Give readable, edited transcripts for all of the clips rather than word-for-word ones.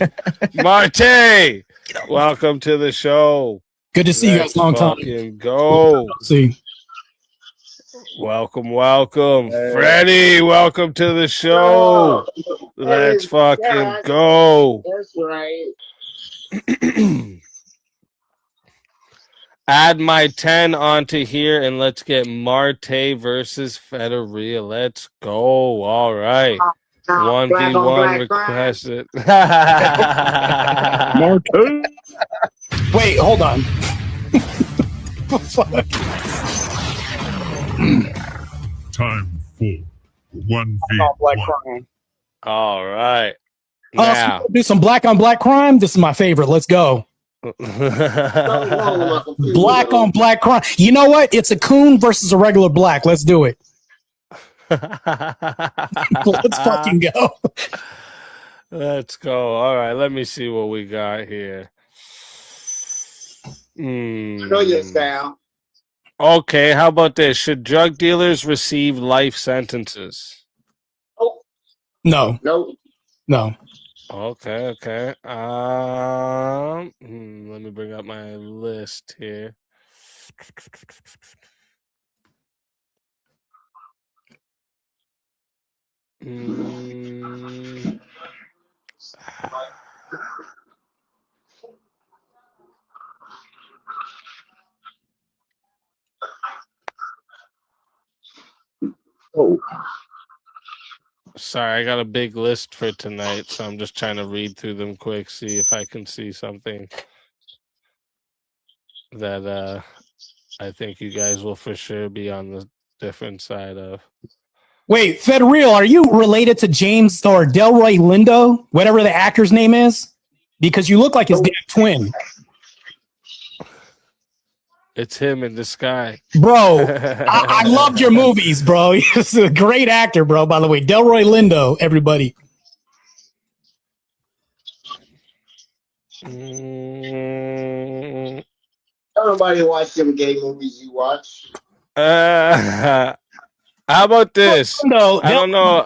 man. Marte, welcome to the show. Good to see you guys. Long time. Go. See. Welcome. Freddie, welcome to the show. Let's fucking go. That's right. Add my 10 onto here and let's get Marte versus Federer. Let's go. All right. 1v1 requested. Marte. Wait, hold on. Time for 1v1. All right. Now, so do some black on black crime. This is my favorite. Let's go. Black on black crime. You know what? It's a coon versus a regular black. Let's do it. Let's fucking go. Let's go. All right. Let me see what we got here. Know your style. Okay. How about this? Should drug dealers receive life sentences? Oh. No. No. Okay. Let me bring up my list here. Oh. Sorry, I got a big list for tonight, so I'm just trying to read through them quick, see if I can see something that I think you guys will for sure be on the different side of. Wait, Federer, are you related to James or Delroy Lindo, whatever the actor's name is? Because you look like his damn twin. It's him in the sky. Bro, I loved your movies, bro. He's a great actor, bro, by the way. Delroy Lindo, everybody. Everybody watch them gay movies you watch. How about this? No, I don't know.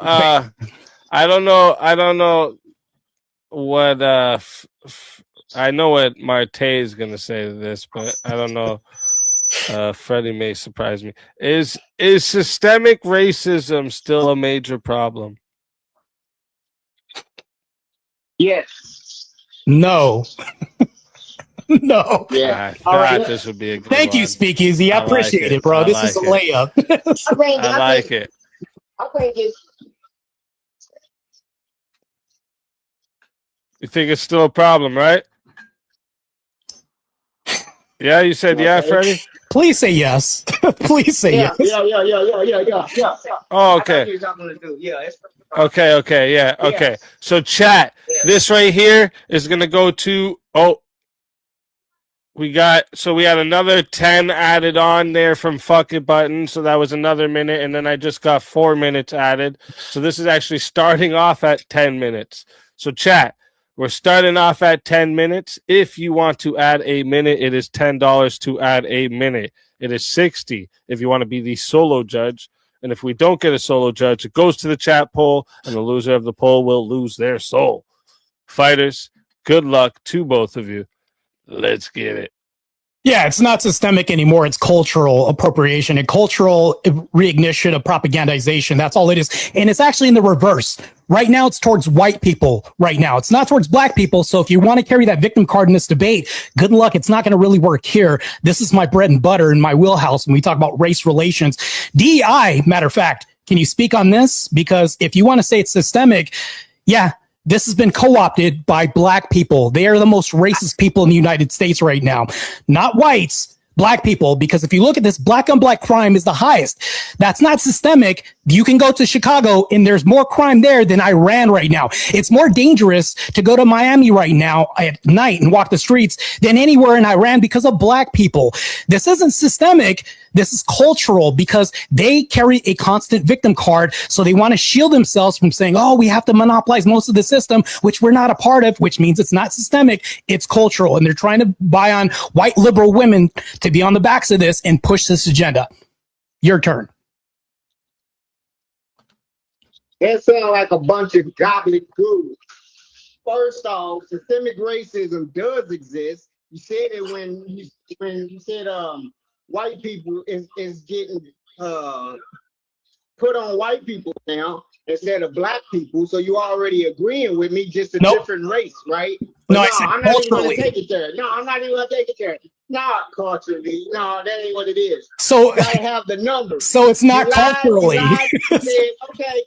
I don't know what I know what Marte is gonna say to this, but I don't know. Freddie may surprise me. Is systemic racism still a major problem? Yes. No. No. Yeah. I thought this would be a good Thank you, one. Speakeasy. I appreciate it, bro. This is a layup. I like it. I think it's. You think it's still a problem, right? Yeah, you said yeah, Freddie? Please say yes. Please say yes. Yeah. Oh, okay. Okay, yeah, okay. So chat, this right here is gonna go to we had another 10 added on there from Fuck It Button, so that was another minute, and then I just got 4 minutes added. So this is actually starting off at 10 minutes. So chat, we're starting off at 10 minutes. If you want to add a minute, it is $10 to add a minute. It is $60 if you want to be the solo judge. And if we don't get a solo judge, it goes to the chat poll, and the loser of the poll will lose their soul. Fighters, good luck to both of you. Let's get it. Yeah, it's not systemic anymore. It's cultural appropriation and cultural reignition of propagandization. That's all it is. And it's actually in the reverse. Right now, it's towards white people right now. It's not towards black people. So if you want to carry that victim card in this debate, good luck. It's not going to really work here. This is my bread and butter in my wheelhouse when we talk about race relations. DEI, matter of fact, can you speak on this? Because if you want to say it's systemic, yeah, this has been co-opted by black people. They are the most racist people in the United States right now. Not whites, black people. Because if you look at this, black on black crime is the highest. That's not systemic. You can go to Chicago and there's more crime there than Iran right now. It's more dangerous to go to Miami right now at night and walk the streets than anywhere in Iran because of black people. This isn't systemic. This is cultural because they carry a constant victim card. So they want to shield themselves from saying, oh, we have to monopolize most of the system, which we're not a part of, which means it's not systemic. It's cultural. And they're trying to buy on white liberal women to be on the backs of this and push this agenda. Your turn. It sounds like a bunch of gobbledygook. first off, systemic racism does exist. You said it when you said white people is getting put on white people now instead of black people. So you already agreeing with me, just a different race, right? But No, I said I'm not even culturally. gonna take it there. No, I'm not even gonna take it there. Not culturally. No, that ain't what it is. So You gotta have the numbers. So it's not You lied, culturally. you said, okay,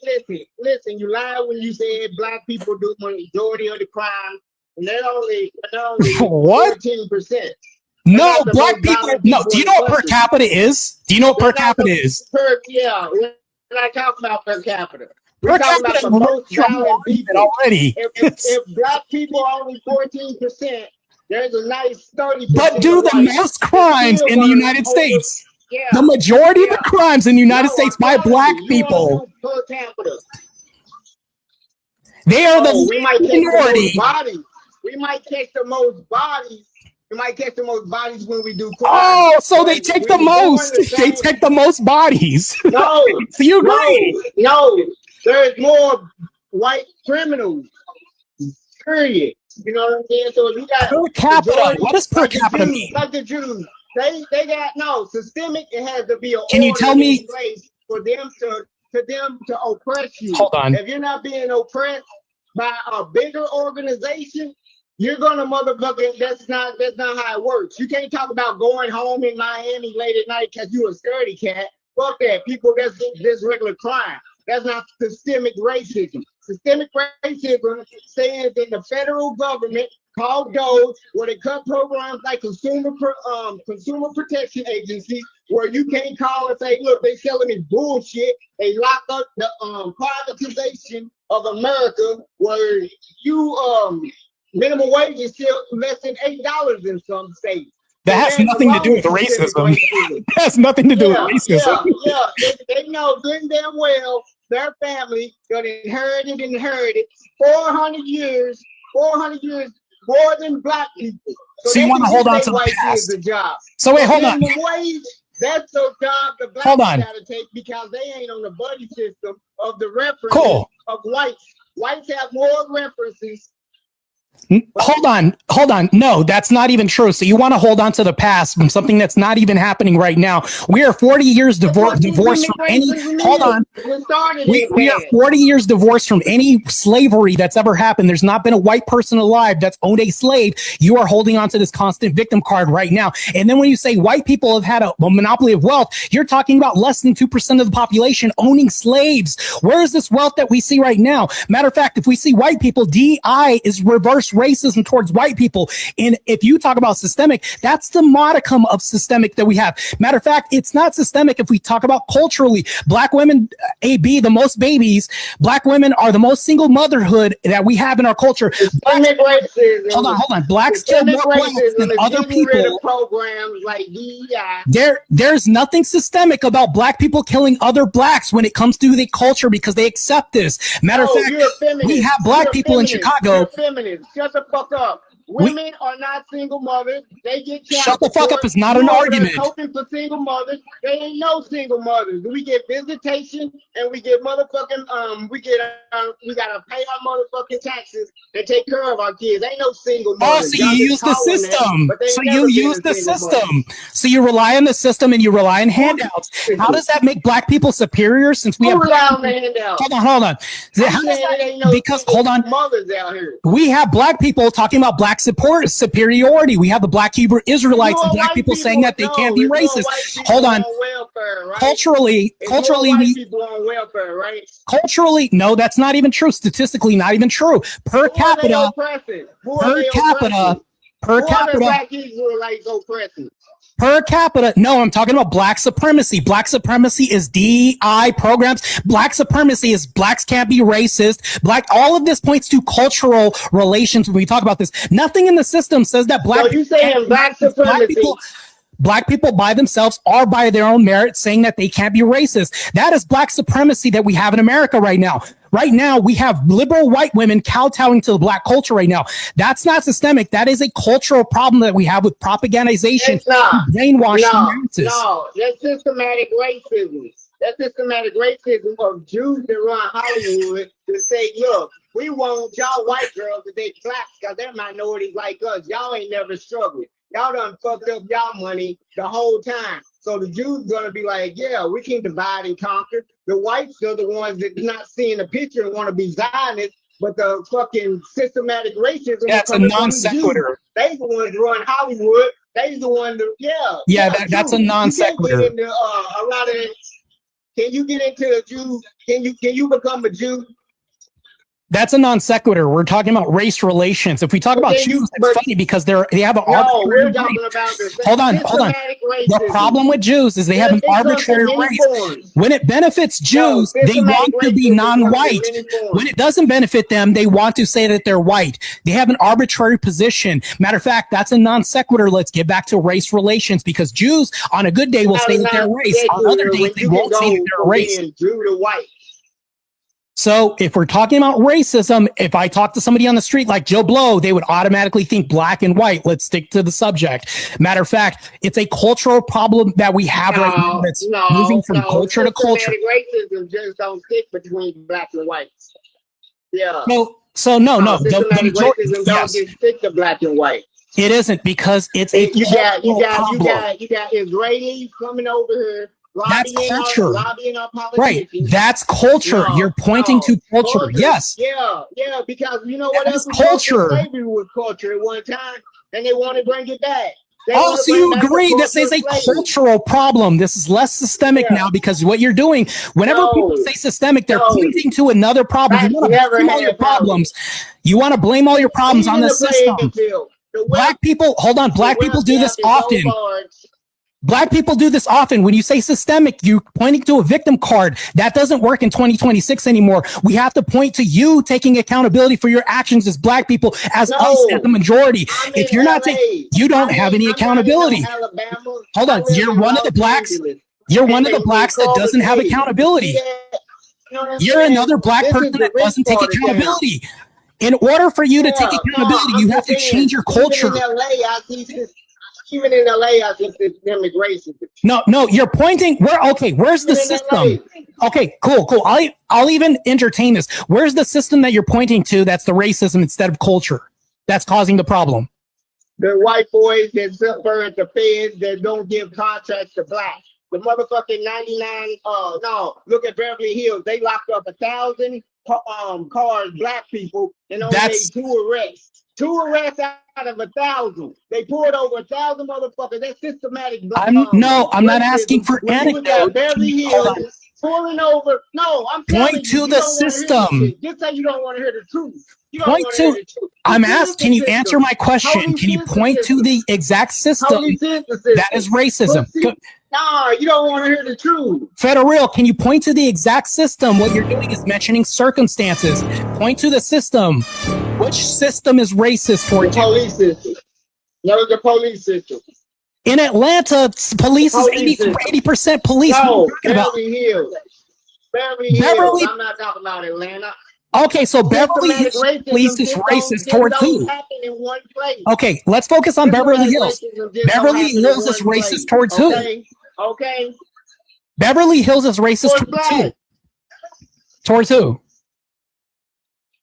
listen. You lied when you said black people do majority of the crime, and they're only What? 14%. No, black people. No, do you know what per capita is? Do you know what per capita is? Yeah, we're not talking about per capita. Per We're talking about capita the most violent people. already. If black people are only 14%, there's a nice 30%. But do the most crimes in the United States. Yeah. The majority of the crimes in the United States by black people. Per capita. They are the we might minority. We might catch the most bodies. We might catch the most bodies when we do crime. Oh, so they take the most. They take the most bodies. No. So you agree? No. There's more white criminals. Period. You know what I'm saying? So you got Per capita. What does per capita mean? Like the Jews. They got systemic. It has to be a Can you tell me place for them to oppress you. Hold on. If you're not being oppressed by a bigger organization, you're gonna motherfucking. That's not how it works. You can't talk about going home in Miami late at night because you a scaredy cat. Fuck that. People, that's regular crime. That's not systemic racism. Systemic racism stands in the federal government called DOGE, where they cut programs like consumer protection agencies, where you can't call and say, look, they selling me bullshit. They lock up the privatization of America, where you minimum wage is still less than $8 in some states. That has nothing to do with racism. That has nothing to do with racism. Yeah. They know good and damn well their family got inherited 400 years more than black people. So you want to hold on to the past. So wait, hold on. Wage, that's the job the black people got to take because they ain't on the buddy system of the references of whites. Whites have more references. Hold on. No, that's not even true. So you want to hold on to the past from something that's not even happening right now. We are 40 years divorced from any. Hold on. We are 40 years divorced from any slavery that's ever happened. There's not been a white person alive that's owned a slave. You are holding on to this constant victim card right now. And then when you say white people have had a monopoly of wealth, you're talking about less than 2% of the population owning slaves. Where is this wealth that we see right now? Matter of fact, if we see white people, DI is reverse racism towards white people. And if you talk about systemic, that's the modicum of systemic that we have. Matter of fact, it's not systemic if we talk about culturally. Black women, AB, the most babies. Black women are the most single motherhood that we have in our culture. Systemic racism. Hold on. Blacks kill more blacks than other people. Programs like DEI. There's nothing systemic about black people killing other blacks when it comes to the culture because they accept this. Matter of fact, we have black people in Chicago. You're feminist. Shut the fuck up. Women are not single mothers. They get shut the fuck up is not an argument. Hoping for single mothers. They ain't no single mothers. We get visitation and we get motherfucking we gotta pay our motherfucking taxes and take care of our kids. Ain't no single mothers. Oh, so you use the system. So you use the system. So you rely on the system and you rely on handouts. How does that make black people superior since we have handouts? Hold on. Because hold on. Mothers out here. We have black people talking about black superiority. We have the black Hebrew Israelites and black people saying that they can't be racist. Hold on. Welfare, right? Culturally, people on welfare, right? Culturally, no, that's not even true. Statistically, not even true. Per capita. Per capita, no, I'm talking about black supremacy. Black supremacy is DI programs. Black supremacy is blacks can't be racist. All of this points to cultural relations when we talk about this. Nothing in the system says that black. So you saying black supremacy? Black people by themselves are by their own merit saying that they can't be racist. That is black supremacy that we have in America right now. Right now, we have liberal white women kowtowing to the black culture right now. That's not systemic. That is a cultural problem that we have with propagandization, brainwashing. No, that's systematic racism. That's systematic racism of Jews that run Hollywood to say, look, We want y'all white girls to date blacks because they're minorities like us. Y'all ain't never struggled. Y'all done fucked up y'all money the whole time. So the Jews gonna be like, yeah, we can divide and conquer. The whites are the ones that not seeing the picture and want to be Zionists, but the fucking systematic racism. That's a non sequitur. They the ones run Hollywood. They the ones that, that's a non sequitur. You can't get into a lot of. Can you get into a Jew? Can you become a Jew? That's a non sequitur. We're talking about race relations. If we talk about Jews, it's funny because they have an arbitrary race. Hold on. The problem with Jews is they have an arbitrary race. When it benefits Jews, they want to be non-white. When it doesn't benefit them, they want to say that they're white. They have an arbitrary position. Matter of fact, that's a non sequitur. Let's get back to race relations because Jews on a good day will say that they're race. On other days, they won't say that they're race. Jew to white. So if we're talking about racism, if I talk to somebody on the street like Joe Blow, they would automatically think black and white. Let's stick to the subject. Matter of fact, it's a cultural problem that we have right now that's moving from culture to culture. Racism just don't stick between black and whites. Yeah. No. The majority racism don't just stick to black and white. It isn't because it's a you got Israelis coming over here. That's culture. Lobbying our right. That's culture. You're pointing to culture. Yes. Yeah, because you know what else? Culture. Slavery was culture at one time, and they want to bring it back. So you agree this is a cultural problem. This is less systemic now because what you're doing, whenever people say systemic, they're pointing to another problem. You want to blame all your problems. You want to blame all your problems on the system. Black people, hold on. Black people do this often. Black people do this often. When you say systemic, you're pointing to a victim card. That doesn't work in 2026 anymore. We have to point to you taking accountability for your actions as black people, as us, as the majority. If you're not taking, you don't have any accountability. Hold on. You're one of the blacks. You're one of the blacks that doesn't have accountability. You're another black person that doesn't take accountability. In order for you to take accountability, you have to change your culture. Even in LA, I think systemic racism. No, you're pointing. Where's the system? Okay, cool. I'll even entertain this. Where's the system that you're pointing to that's the racism instead of culture that's causing the problem? The white boys that suffer at the feds that don't give contracts to blacks. The motherfucking 99. Look at Beverly Hills. They locked up 1,000 cars, black people, and only made 2 arrests. 2 arrests out of 1,000. They pulled over 1,000 motherfuckers. That's systematic. I'm not asking for anecdotes. Beverly Hills pulling over. No, I'm point to the system. Just say you don't want to hear the truth. Point to. I'm asking. Can you answer my question? Can you point to the exact system that is racism? No, you don't want to hear the truth. Federal, can you point to the exact system? What you're doing is mentioning circumstances. Point to the system. Which system is racist for you? The police system. No, the police system. In Atlanta, police is 80% police. No, Beverly Hills. Beverly Hills. I'm not talking about Atlanta. Okay, so Beverly Hills police is racist towards who? Okay, let's focus on Beverly Hills. Beverly Hills is racist towards who? Okay. Beverly Hills is racist towards who? Towards who?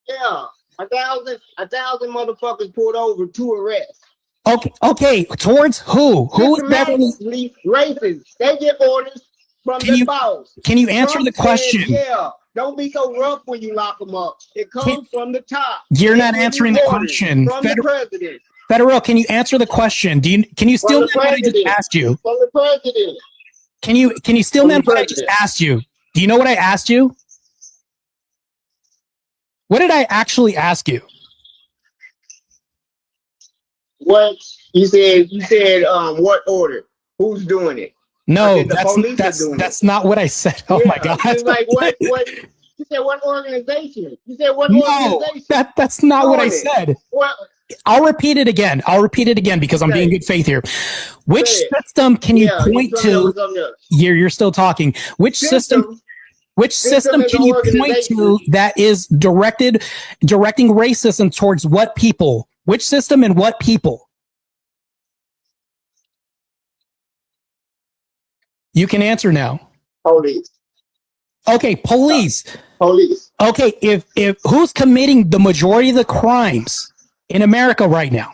Yeah, 1,000 motherfuckers pulled over, 2 arrests. Okay, towards who? Who is Beverly? Racist. They get orders from the boss. Can you answer the question? Yeah. Don't be so rough when you lock them up. It comes from the top. You're not answering the question. From the president. Federal, can you answer the question? Can you still what I just asked you? From the president. Can you still what I just asked you? Do you know what I asked you? What did I actually ask you? What you said? What order? Who's doing it? No, that's not what I said. Oh my God! It's like what? You said what organization? You said what organization? No, that's not what I said. What? I'll repeat it again. Because I'm being good faith here. Which system can you point to? You're still talking. Which system? Which system can you point to that is directing racism towards what people? Which system and what people? You can answer now. Police. Okay, police. Police. Okay, if who's committing the majority of the crimes in America right now?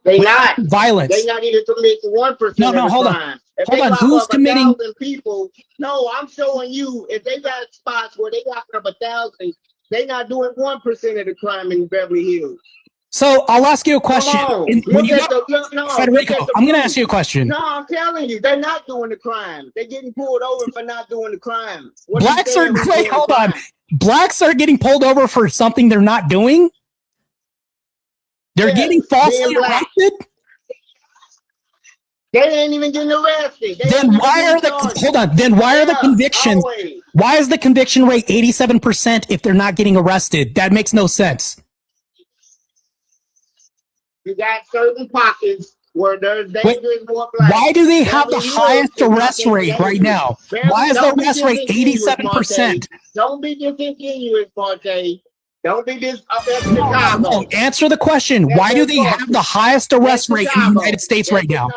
They not Violence. They not even commit 1% No, of the hold on. crime. If Hold they on, lock who's up committing- 1,000 people, no, I'm showing you if they got spots where they lock up 1,000, they not doing 1% of the crime in Beverly Hills. So I'll ask you a question. Federico, I'm going to ask you a question. No, I'm telling you, they're not doing the crime. They're getting pulled over for not doing the crime. Blacks are wait, hold on. Blacks are getting pulled over for something they're not doing. They're getting falsely arrested. They ain't even getting arrested. Then why are Then why are the convictions? Why is the conviction rate 87% if they're not getting arrested? That makes no sense. You got certain pockets where there's dangerous more blacks. Why do they have the highest arrest rate right now? Why is the arrest rate 87%? Don't be disingenuous, Marte. Don't be this up at Chicago. No, answer the question. Why do they have the highest arrest rate in the United States right now?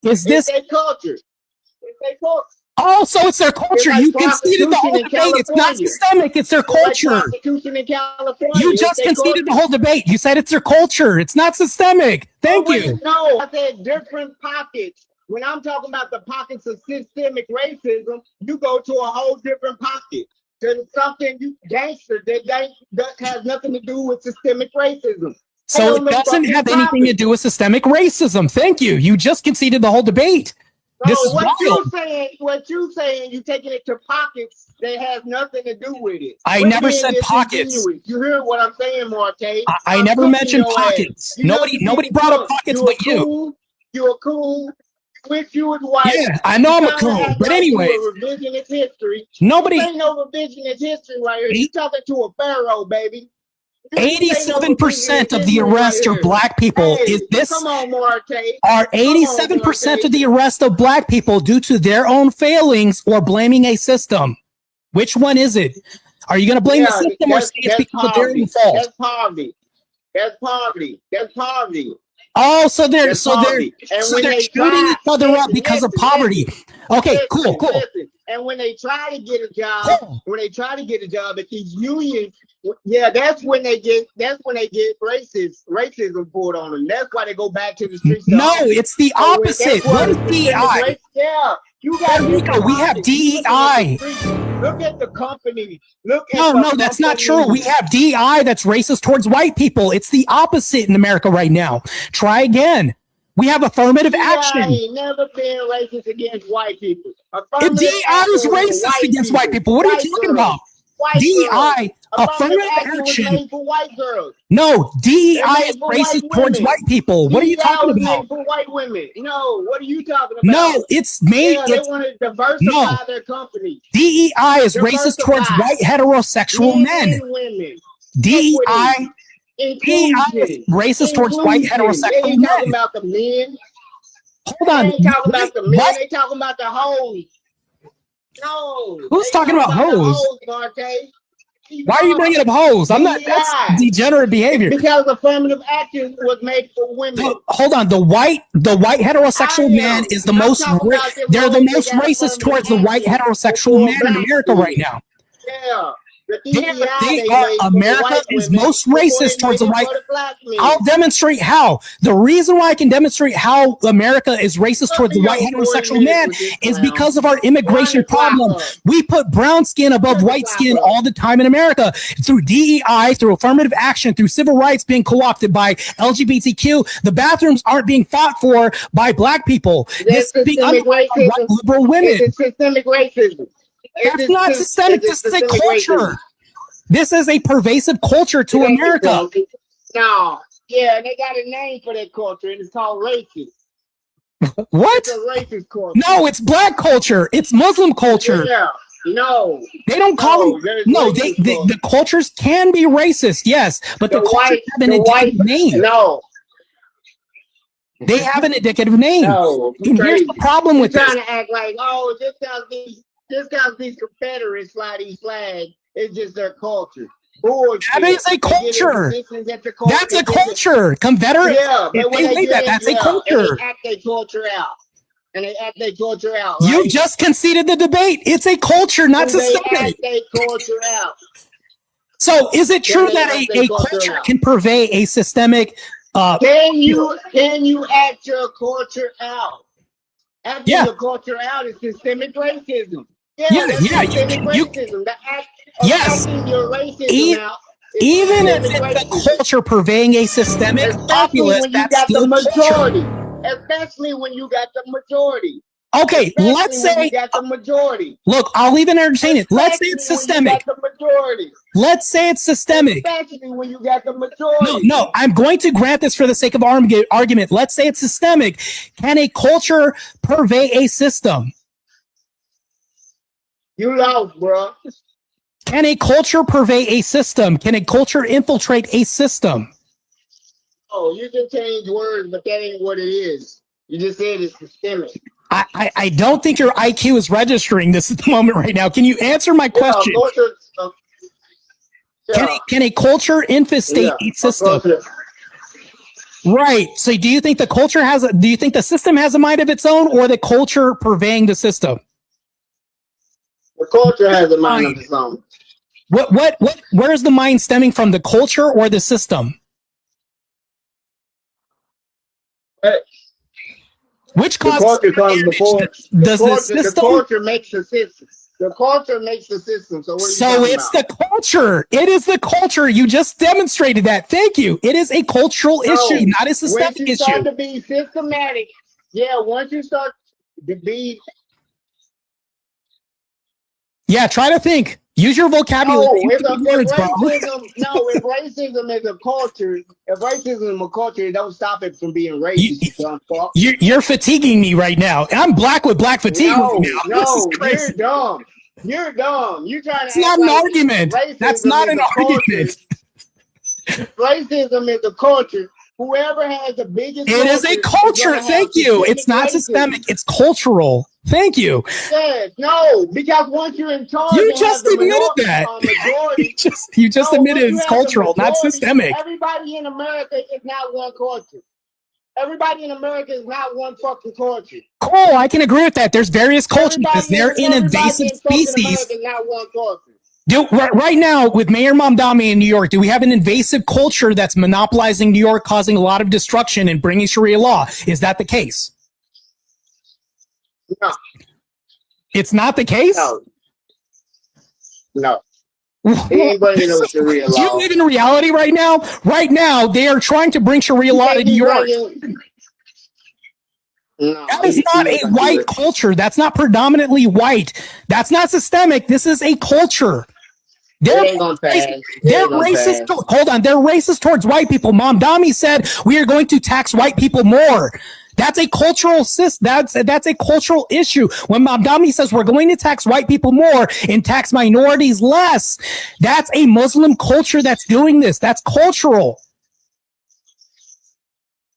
Is this their culture? It's their culture. Oh, so it's their culture. You conceded the whole debate. It's not systemic. It's their culture. You just conceded the whole debate. You said it's their culture. It's not systemic. Thank you. No, I said different pockets. When I'm talking about the pockets of systemic racism, you go to a whole different pocket. There's something you gangster that has nothing to do with systemic racism. So it doesn't have anything to do with systemic racism. Thank you. You just conceded the whole debate. So what you saying, you taking it to pockets that has nothing to do with it. I never said pockets. You hear what I'm saying, Marte? I never mentioned pockets. Nobody brought up pockets but you. You're cool. Wish you was white. Yeah, I know I'm a cool. But anyway, revisionist history. Nobody. Ain't no revisionist history right here. You talking to a pharaoh, baby. 87% of the arrests of black people is this. Come on, Marte. Are 87% of the arrests of black people due to their own failings or blaming a system? Which one is it? Are you going to blame the system or say it's because of their own fault? That's poverty. That's poverty. That's poverty. Oh, so they're shooting each other up because of poverty. Okay, cool. And when they try to get a job, at these unions, that's when they get racism poured on them. That's why they go back to the streets. No, it's the opposite. What is DEI? Yeah, you got Rico, we have DEI. Look at the company. No, that's not true. We have DEI that's racist towards white people. It's the opposite in America right now. Try again. We have affirmative action. Ain't never been racist against white people. DEI is racist against white people. What are you talking about? DEI, affirmative action. For white girls. No, DEI is racist towards white people. What are you talking about? For white women. No, what are you talking about? No, it's made. They want to diversify their company. DEI is racist towards white heterosexual men. DEI is racist towards white heterosexual men. Talking about the men. Hold on. They ain't talking about the men. They talking about the hoes. No. Who's talking about hoes? Why are you bringing up hoes? I'm not. That's degenerate behavior. Because affirmative action was made for women. Hold on. The white heterosexual man is the most. They're the most racist towards the white heterosexual man in America right now. Yeah. They are. America is most racist towards the white. I'll demonstrate how. The reason why I can demonstrate how America is racist towards the white heterosexual man is because of our immigration problem. We put brown skin above white skin all the time in America through DEI, through affirmative action, through civil rights being co-opted by LGBTQ. The bathrooms aren't being fought for by black people. This is being white liberal women. It's systemic racism. That's not systemic. This is a culture. This is a pervasive culture to America. No, yeah, they got a name for that culture, and it's called racist. What? It's a racist culture. No, it's black culture. It's Muslim culture. Yeah, no. They don't call them. No, the cultures can be racist, yes, but the cultures have an indicative name. No. They have an indicative name. No. And here's the problem with this. Trying to act like, just because these Confederates fly these flags, it's just their culture. Bullshit. That is a culture. That's a culture. Confederate. Yeah, if they say that's a culture. They act their culture out. and they act their culture out. You Right? just conceded the debate. It's a culture, not They systemic. act their culture out. So is it true They that act a their culture culture out. can purvey a systemic Can you act your culture out? Acting Yeah. your culture out is systemic racism. Yeah, that's yeah, systemic you- racism. The act of Yes. acting your racism E- out is even if systemic it's the racism. culture purveying a systemic Especially populace, when you that's got the still culture. majority. Especially when you got the majority. Okay, Especially let's when say, you got the majority. look, I'll even entertain it. Let's say it's Especially when you systemic. got the majority. Let's say it's systemic. Especially when you got the majority. No, I'm going to grant this for the sake of argument. Let's say it's systemic. Can a culture purvey a system? You lost, bro. Can a culture purvey a system? Can a culture infiltrate a system? Oh, you can change words, but that ain't what it is. You just said it's systemic. I don't think your IQ is registering this at the moment right now. Can you answer my question? Culture, Can a culture infestate a system? Right. So do you think the culture do you think the system has a mind of its own, or the culture purveying the system? The culture has a mind of its own. Where is the mind stemming from, the culture or the system? Which The culture comes before. The culture makes the system. The culture makes the system. So it's the culture. It is the culture. You just demonstrated that. Thank you. It is a cultural issue, not a systemic issue. Once you issue. start to be systematic, once you start to be. Yeah, try to think. Use your vocabulary. If racism is a culture, it don't stop it from being racist. You're fatiguing me right now. I'm black with black fatigue right now. No, you're dumb. You're dumb. You're trying to. It's not an argument. That's not an argument. Racism is a culture. Whoever has the biggest. It is a culture. Thank you. It's not systemic. It's cultural. Thank you. Yes, no, because once you're in charge, you just admitted that. You just admitted it's cultural, not systemic. Everybody in America is not one culture. Everybody in America is not one fucking culture. Cool, I can agree with that. There's various cultures. They're in invasive species. Not one culture. Right now, with Mayor Mamdani in New York, do we have an invasive culture that's monopolizing New York, causing a lot of destruction and bringing Sharia law? Is that the case? No. It's not the case? No. Anybody knows Sharia law. Do you live in reality right now? Right now, they are trying to bring Sharia law to New York. No, that is not a white culture. That's not predominantly white. That's not systemic. This is a culture. They're racist. Hold on. They're racist towards white people. Mamdani said we are going to tax white people more. That's a cultural that's a cultural issue. When Mamdani says we're going to tax white people more and tax minorities less, that's a Muslim culture that's doing this. That's cultural.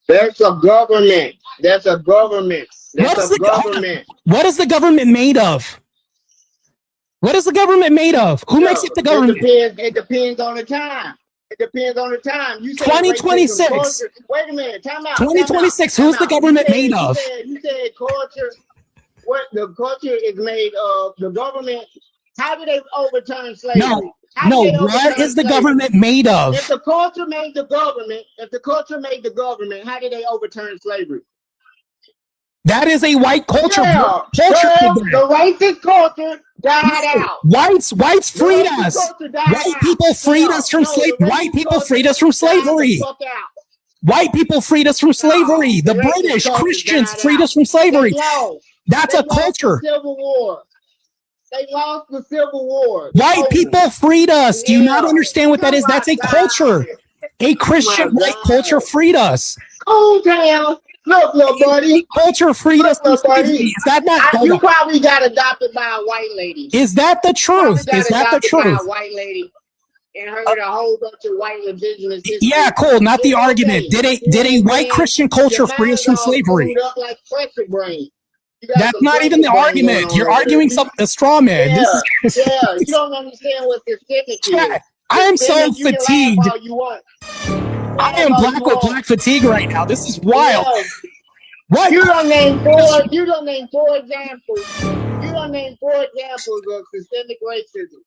That's a government. That's a government. That's a government. What is the government made of? What is the government made of? Who makes it the government? It depends on the time. It depends on the time. You said 2026. Wait a minute. Time out. 2026. Who's the government made of? You said culture. What the culture is made of? The government. How do they overturn slavery? No. What is the government made of? If the culture made the government, how did they overturn slavery? That is a white culture. The racist culture died out. Whites freed us. White people freed us from slavery. White people freed us from slavery. White people freed us from slavery. The British Christians freed us from slavery. That's a culture. Civil War. They lost the Civil War. White people freed us. Do you not understand what that is? That's a culture. A Christian white culture freed us. Oh, damn. Look, little buddy. Culture freed us from slavery. Is that not? You probably got adopted by a white lady. Is that the truth? Is that the truth? By a white lady and heard a whole bunch of white indigenous history. Yeah, cool. Not the argument. Did a white Christian culture free us from slavery? Like brain. That's not even the argument. You're arguing a straw man. Yeah, you don't understand what systemic is. I am so fatigued. I am black with black fatigue right now. This is wild. What? You don't name four. You don't name four examples. You don't name four examples of systemic racism.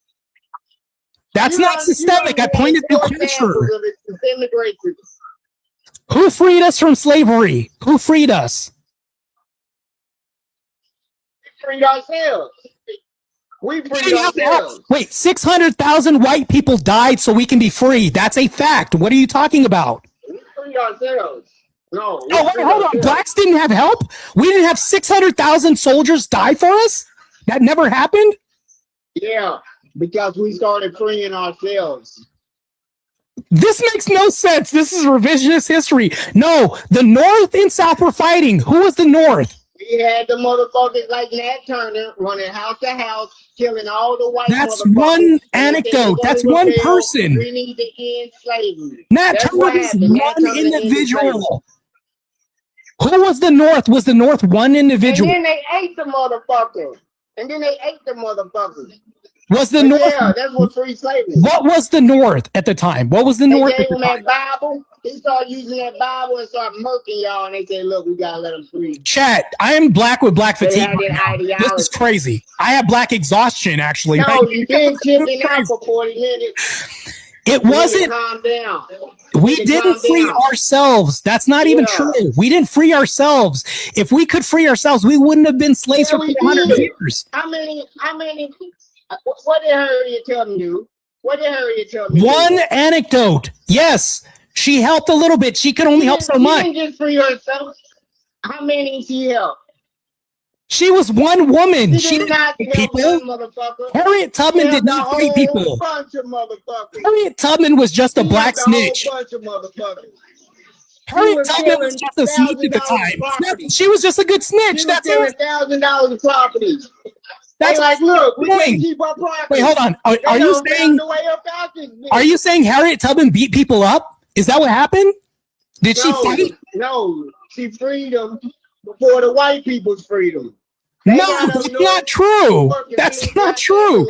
That's not systemic. I pointed to culture. Systemic racism. Who freed us from slavery? Who freed us? We freed ourselves. We freed ourselves. Wait, 600,000 white people died so we can be free. That's a fact. What are you talking about? We freed ourselves. No. Oh, wait, hold on. Blacks didn't have help? We didn't have 600,000 soldiers die for us? That never happened? Yeah, because we started freeing ourselves. This makes no sense. This is revisionist history. No, the North and South were fighting. Who was the North? We had the motherfuckers like Nat Turner running house to house, killing all the white That's motherfuckers. one anecdote. That's one person. We need to end slavery. Nat Turner is one individual. Who was the North? Was the North one individual? And then they ate the motherfucker. Was the North? Yeah, that's what free slavery. What was the North at the time? What was the North They at gave the them time? that Bible. They started using that Bible and started murking y'all, and they said, "Look, we gotta let them free." Chat. I am black with black They fatigue. had Right that now. ideology. This is crazy. I have black exhaustion, actually. No, Right? you been chipping out for 40 minutes. It You need to wasn't. calm down. We didn't free ourselves. That's not even true. We didn't free ourselves. If we could free ourselves, we wouldn't have been slaves Yeah, for we 400 did. years. How many? What did Harriet Tubman do? What did Harriet Tubman do? One anecdote. Yes, she helped a little bit. She could only help so much. She didn't just free herself. How many she helped? She was one woman. She did not free help people. one motherfucker. Harriet Tubman did not free people. Bunch of motherfuckers. Harriet Tubman was just a She black helped a whole snitch. bunch of motherfuckers. Harriet Tubman was just a snitch at the time. She was just a good snitch. She was That's stealing it. $1,000 of property. That's They like, look, we doing. can't keep our property. Wait, hold on. Are They you done saying? found a way up out this bitch. Are you saying Harriet Tubman beat people up? Is that what happened? Did she fight? No, she freed them before the white people's freedom. No, that's not true. That's not true.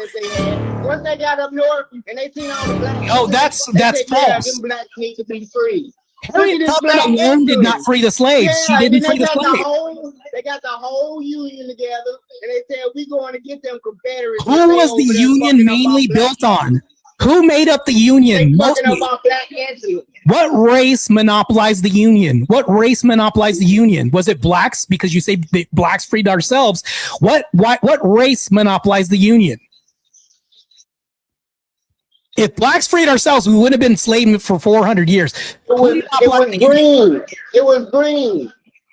Once they got up north and they seen all the blacks. No, that's said, false. Yeah, them blacks need to be free. Harriet Tubman alone did not free the slaves. She didn't free the slaves. They got the whole union together, and they said, we're going to get them Confederates. Who was the union mainly built on? Who made up the union? Mostly. What race monopolized the union? What race monopolized the union? Was it blacks? Because you say the blacks freed ourselves. What race monopolized the union? If blacks freed ourselves, we would have been enslaved for 400 years. It was green. It was green.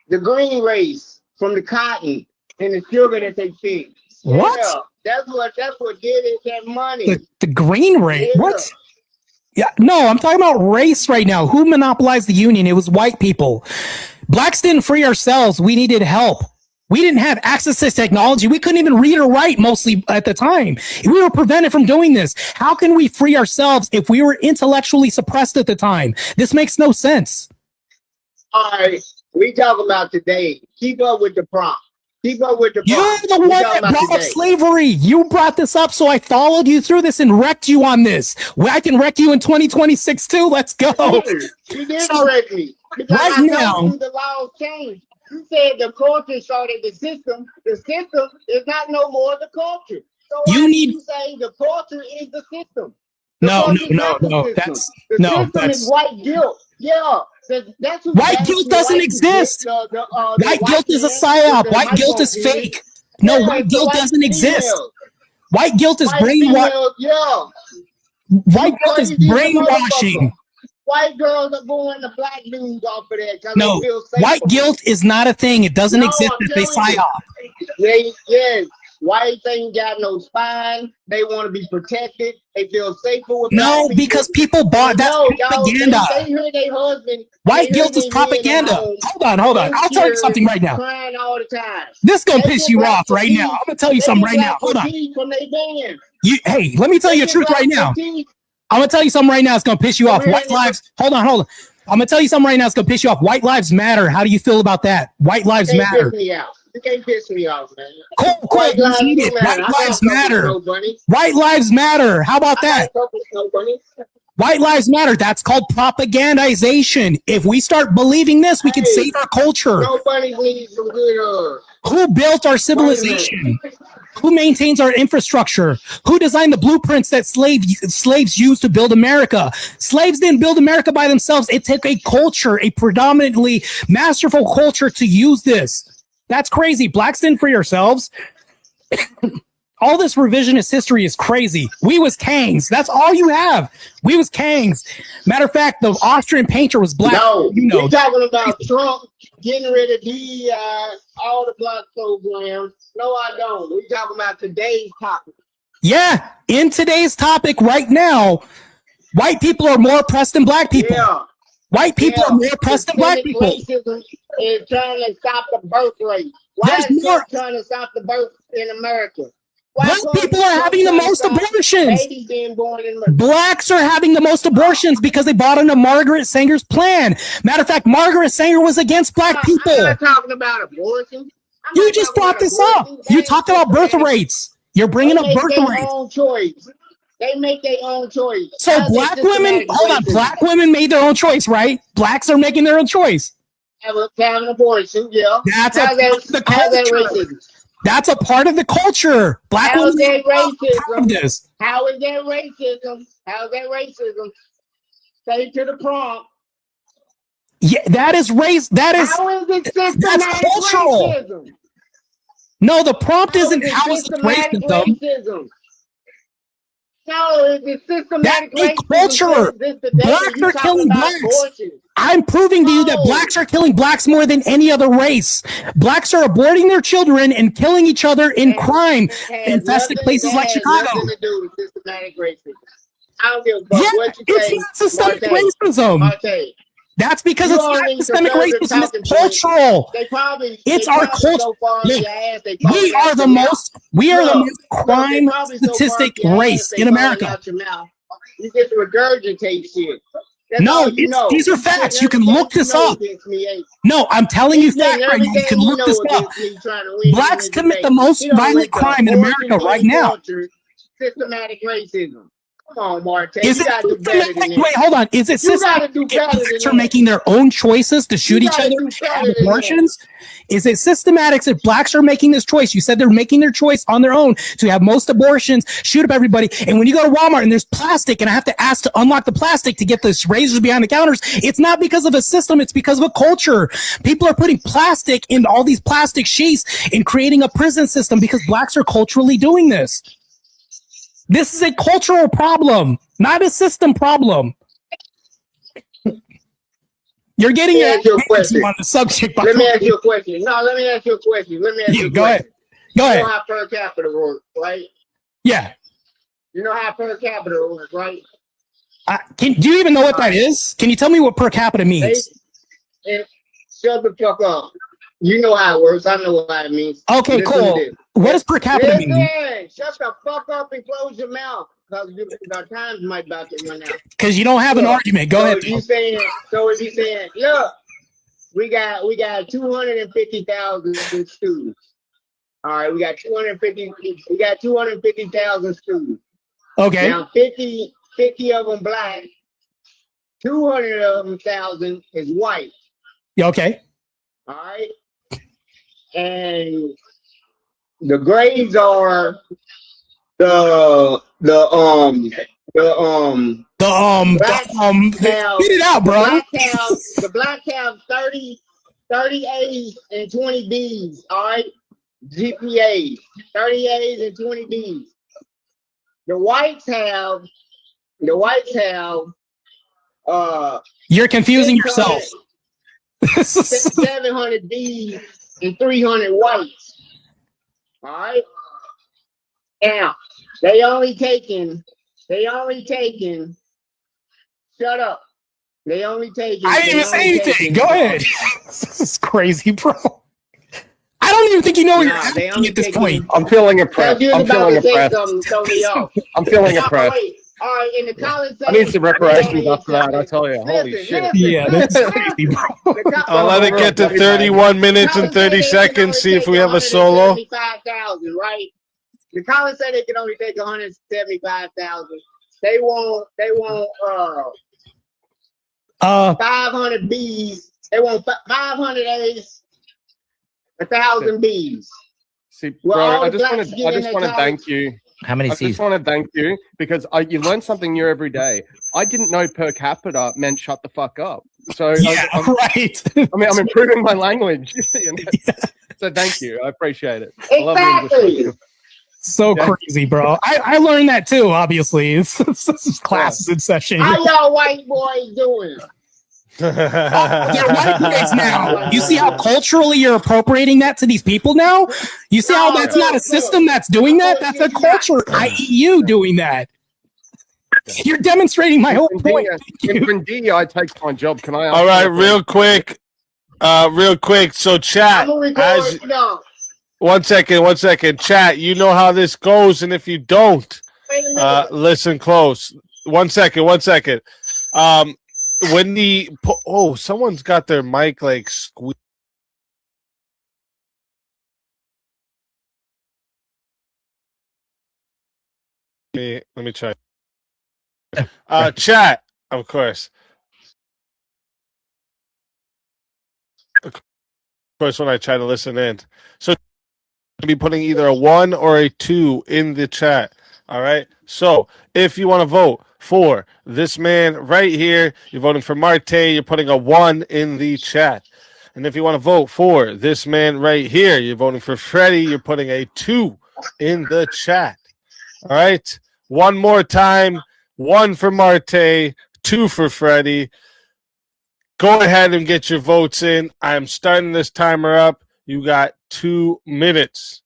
The green race from the cotton and the sugar that they feed. What? Yeah, that's what did it. That money. The green race. Yeah. What? Yeah, no, I'm talking about race right now. Who monopolized the union? It was white people. Blacks didn't free ourselves. We needed help. We didn't have access to technology. We couldn't even read or write mostly at the time. We were prevented from doing this. How can we free ourselves if we were intellectually suppressed at the time? This makes no sense. All right, we talk about today. Keep up with the prompt. Keep up with the You're prompt. the one that brought up slavery. You brought this up, so I followed you through this and wrecked you on this. Well, I can wreck you in 2026 too. Let's go. You did wreck me. Because right I now, told you the laws changed. You said the culture started the system. The system is not no more the culture. So you need. You say the culture is the system. No. The system is white guilt. Yeah. That's white guilt doesn't exist. White guilt is a psyop. White guilt is fake. No, white guilt doesn't exist. White guilt is brainwashing. Yeah. White guilt is brainwashing. White girls are going to black dudes off of that. No, white guilt is not a thing. It doesn't exist as a psyop. Yes. Whites ain't got no spine. They want to be protected. They feel safer with no, because people bought that's propaganda. They hear their husband. White guilt is propaganda. Hold on. I'll tell you something right now. Crying all the time. This is gonna piss you off right now. I'm gonna tell you something right now. Hold on. Hey, let me tell you the truth right now. I'm gonna tell you something right now. It's gonna piss you off. White lives. Hold on. I'm gonna tell you something right now. It's gonna piss you off. White lives matter. How do you feel about that? White lives matter. You can't piss me off, man. Cool. White lives matter. White lives matter. How about that? White lives matter. That's called propagandization. If we start believing this, we can save our culture. Nobody needs some good. Who built our civilization? Who maintains our infrastructure? Who designed the blueprints that slaves used to build America? Slaves didn't build America by themselves. It took a culture, a predominantly masterful culture to use this. That's crazy. Blacks didn't free ourselves. All this revisionist history is crazy. We was Kangs. That's all you have. We was Kangs. Matter of fact, the Austrian painter was black. No, you know. you're talking about Trump getting rid of DEI, all the black programs. No, I don't. We're talking about today's topic. Yeah, in today's topic right now, white people are more oppressed than black people. Yeah. White people are more oppressed than black people. Racism is trying to stop the birth rate. Why is Trump trying to stop the birth in America? Black people are having the most abortions. Babies being born in America. Blacks are having the most abortions because they bought into Margaret Sanger's plan. Matter of fact, Margaret Sanger was against black people. I'm not talking about abortion. You just brought this up. You talked about birth rates. You're bringing up birth rates. Own choice. They make their own choice. So black women, hold on, black women made their own choice, right? Blacks are making their own choice. Have an abortion, yeah. That's a part of the culture. That's a part of the culture. Black women. Racism? How is that racism? How is that racism? Stay to the prompt. Yeah, that is race. That is. How is it systematic that's cultural. Racism? No, the prompt isn't how is it racism. No, it's systematic racism. Culture. Blacks are killing blacks. Abortion. I'm proving to you that blacks are killing blacks more than any other race. Blacks are aborting their children and killing each other in crime infested places like Chicago. Nothing to do with systematic racism. I don't give a fuck what you it's say. Not systemic racism. That's because it's not systemic racism. It's cultural. It's our culture. We are the most crime statistic race in America. You just regurgitate shit. No, these are facts. You can look this up. No, I'm telling you facts right now. You can look this up. Blacks commit the most violent crime in America right now. Systematic racism. Come on, Marte. Is it systematic? Wait, hold on. Is it systematic? Blacks are making their own choices to shoot each other and have abortions? Is it systematic if blacks are making this choice? You said they're making their choice on their own to have most abortions, shoot up everybody. And when you go to Walmart and there's plastic and I have to ask to unlock the plastic to get the razors behind the counters, it's not because of a system. It's because of a culture. People are putting plastic in all these plastic sheaths and creating a prison system because blacks are culturally doing this. This is a cultural problem, not a system problem. You're getting your question on the subject. Let me ask you a question. No, let me ask you a question. Let me ask you a question. Go ahead. You know how per capita works, right? Yeah. You know how per capita works, right? Do you even know what that is? Can you tell me what per capita means? Shut the fuck up. You know how it works. I know what it means. Okay, cool. What does per capita mean? Shut the fuck up and close your mouth. Because our times might about to run out. Because you don't have an argument. Go ahead. If you saying, look, we got 250,000 students. All right, we got 250,000 students. Okay. Now 50 of them black, 200 of them thousand is white. Yeah, okay. All right. And the grades are spit it out, bro. The blacks have 30 A's and 20 B's, all right? GPAs, 30 A's and 20 B's. The whites have you're confusing yourself. 700 B's and 300 whites. All right. Now they only taking. Shut up. They only taking. I didn't even say anything. Go ahead. This is crazy, bro. I don't even think you know what you're asking at this point. I'm feeling impressed. I'm feeling impressed. I'm feeling impressed. All right, in the college I need some reparations after that, I tell you. Holy shit. Yeah, that's crazy, bro. I'll let it get to 31 minutes and 30 seconds, see if we have a solo. 175,000, right? The college said they can only take 175,000. They want 500 B's. They want 500 A's, 1,000 B's. See, Well, bro, all I the just blacks want get in to their thank you. How many I C's? just want to thank you because you learn something new every day. I didn't know per capita meant shut the fuck up. So Yeah, right. I'm improving my language. You know? So thank you. I appreciate it. I love the English Exactly. language. So Yeah. crazy, bro. I learned that too, obviously. It's classes in session. How y'all white boys doing? They're white boys now. You see how culturally you're appropriating that to these people now? You see how that's not a system that's doing that? That's a culture, i.e. you doing that. You're demenstrating my whole point. In Grendia, I take my job. Can I ask All right, you a real quick. So chat. I'm gonna record. No, 1 second. Chat, you know how this goes, and if you don't, wait a minute. listen close. 1 second. When someone's got their mic like squeezed. Let me try. Chat, of course. Of course, when I try to listen in. So be putting either a 1 or a 2 in the chat. All right. So if you want to vote for this man right here, you're voting for Marte, you're putting a 1 in the chat. And if you want to vote for this man right here, you're voting for Freddie, you're putting a 2 in the chat. All right. One more time. 1 for Marte, 2 for Freddie. Go ahead and get your votes in. I'm starting this timer up. You got 2 minutes.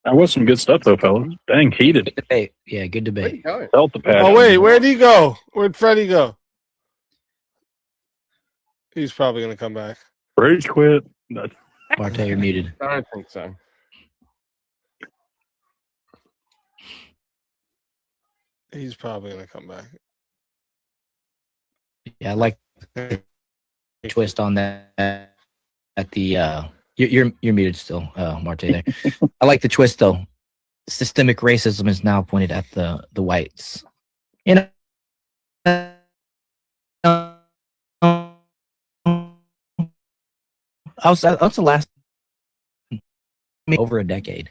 That was some good stuff, though, fellas. Dang, heated. Good debate. Yeah, good Where'd debate. you go? Felt the passion. Oh, wait. Where'd he go? Where'd Freddie go? He's probably going to come back. Rage quit. Marte, you're muted. I don't think so. He's probably going to come back. Yeah, I like the twist on that. At the you're muted still, Marte. There. I like the twist though. Systemic racism is now pointed at the whites. You know. I was the last over a decade.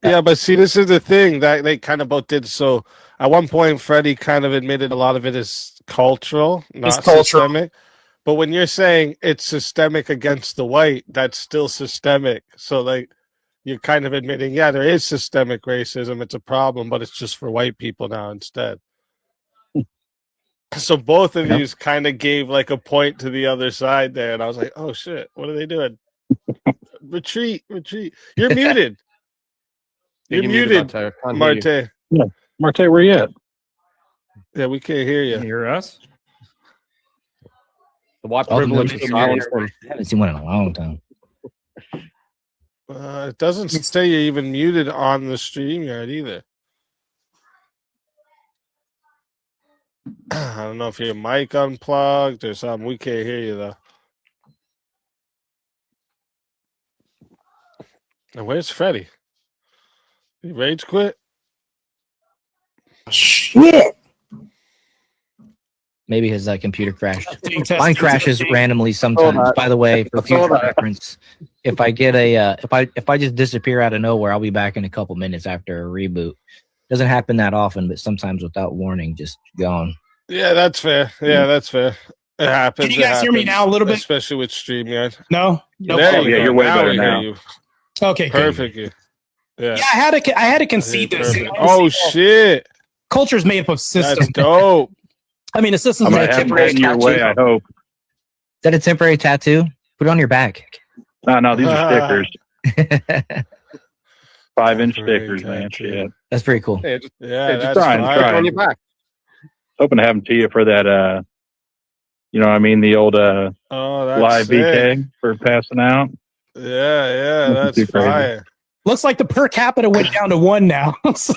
Yeah, but see, this is the thing that they kind of both did. So at one point, Freddie kind of admitted a lot of it is cultural, not systemic. But when you're saying it's systemic against the white, that's still systemic. So like you're kind of admitting, yeah, there is systemic racism. It's a problem, but it's just for white people now instead. So both of these kind of gave like a point to the other side there. And I was like, oh shit, what are they doing? Retreat. You're muted. You're muted, Marte. Yeah. Marte, where you at? Yeah, we can't hear you. Hear us? The white Oh, privilege no, is silence. I haven't seen one in a long time. It doesn't say you're even muted on the StreamYard either. I don't know if your mic unplugged or something. We can't hear you though. And where's Freddie? He rage quit? Shit. Maybe his computer crashed. Mine crashes randomly sometimes. By the way, for future reference, if I get a if I just disappear out of nowhere, I'll be back in a couple minutes after a reboot. Doesn't happen that often, but sometimes without warning, just gone. Yeah, that's fair. Yeah, that's fair. It happens. Can you guys hear me now a little bit? Especially with StreamYard. No? There you go. you're way Now better we hear now. you. Okay, good. Perfect. Yeah. Yeah, I had to concede this. Perfect. Oh shit. Culture's made up of systems. That's dope. I mean, a system's I'm made going to up have of them heading your way, I hope. Is that a temporary tattoo? Put it on your back. No, these are stickers. That's 5-inch stickers, man. Shit. pretty cool. Yeah, just That's trying, fine. trying. on your back. Hoping to have them to you for that, you know what I mean, the old Oh, that's live sick. BK for passing out. Yeah, that's Too crazy. fire. Looks like the per capita went down to 1 now. So,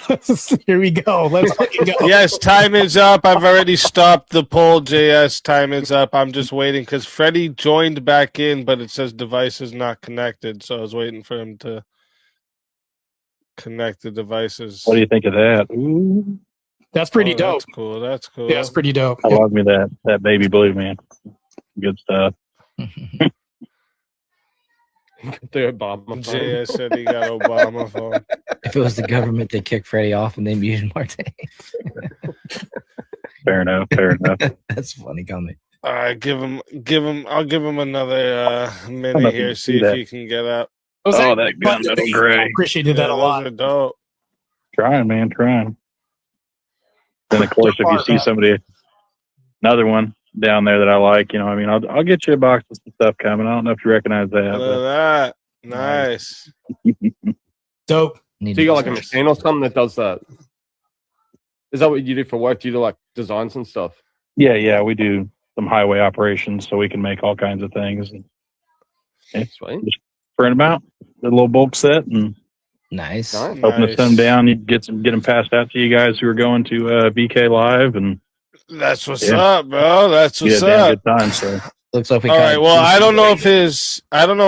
here we go. Let's fucking go. Yes, time is up. I've already stopped the poll, JS. Time is up. I'm just waiting because Freddie joined back in, but it says device is not connected. So I was waiting for him to connected devices. What do you think of that? Ooh, That's pretty dope. That's cool. That's cool. Yeah, it's pretty dope. I love me that baby blue, man. Good stuff. The Obama phone. JS said he got Obama phone. If it was the government, they kicked Freddie off and then muted Marte. Fair enough. Fair enough. That's funny comment. All right, I'll give him another minute here, see if he can get up. Oh, that gunmetal gray. I appreciated that a lot. Those are dope. Trying, man, trying. Then of course, if you see somebody, another one down there that I like, you know, I mean, I'll get you a box of some stuff coming. I don't know if you recognize that. Look at that. Nice. Dope. So you got like a machine or something that does that? Is that what you do for work? Do you do like designs and stuff? Yeah, we do some highway operations, so we can make all kinds of things. And Sweet. just print them out, the little bulk set, and Nice. hoping to send them down. You get them passed out to you guys who are going to VK Live, and That's what's up, bro. That's what's yeah, damn up. good time. So Looks like we All got right. Well, I don't know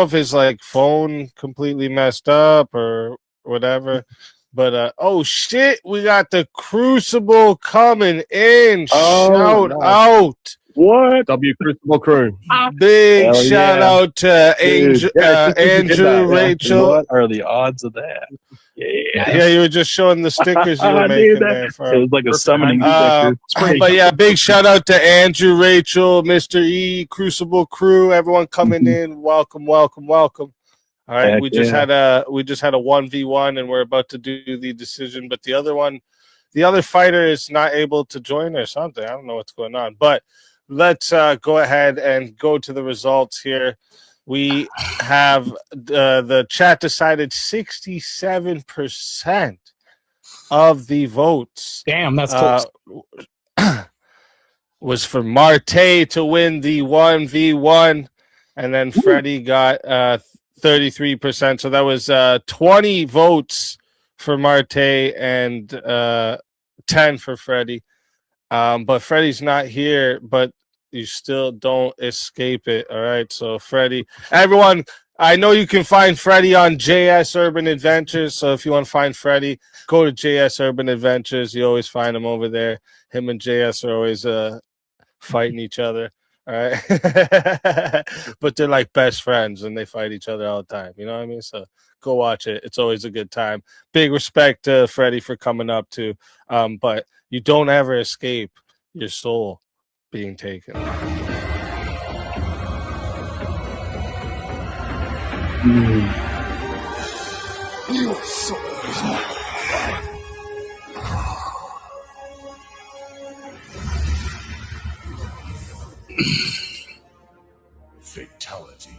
if his like phone completely messed up or whatever. But oh shit, we got the Crucible coming in. Shout out. what? W Crucible Crew. Big Hell shout yeah. out to Dude, Andrew, Rachel. What are the odds of that? Yeah, Yeah, you were just showing the stickers you were I making knew that. there. It For was like a summoning Uh, sticker. but yeah, big shout out to Andrew, Rachel, Mr. E, Crucible Crew, everyone coming in. Welcome. All right, Heck we just yeah. had a 1v1 and we're about to do the decision, but the other fighter is not able to join or something. I don't know what's going on. But let's go ahead and go to the results here. We have the chat decided 67% of the votes. Damn, that's close. Was for Marte to win the 1v1, and then Freddie got 33%. So that was 20 votes for Marte and 10 for Freddie. But Freddie's not here, but you still don't escape it. All right. So Freddie, everyone, I know you can find Freddie on JS Urban Adventures. So if you want to find Freddie, go to JS Urban Adventures. You always find him over there. Him and JS are always fighting each other. All right. But they're like best friends and they fight each other all the time. You know what I mean? So go watch it. It's always a good time. Big respect to Freddie for coming up too. But you don't ever escape your soul being taken. Fatality.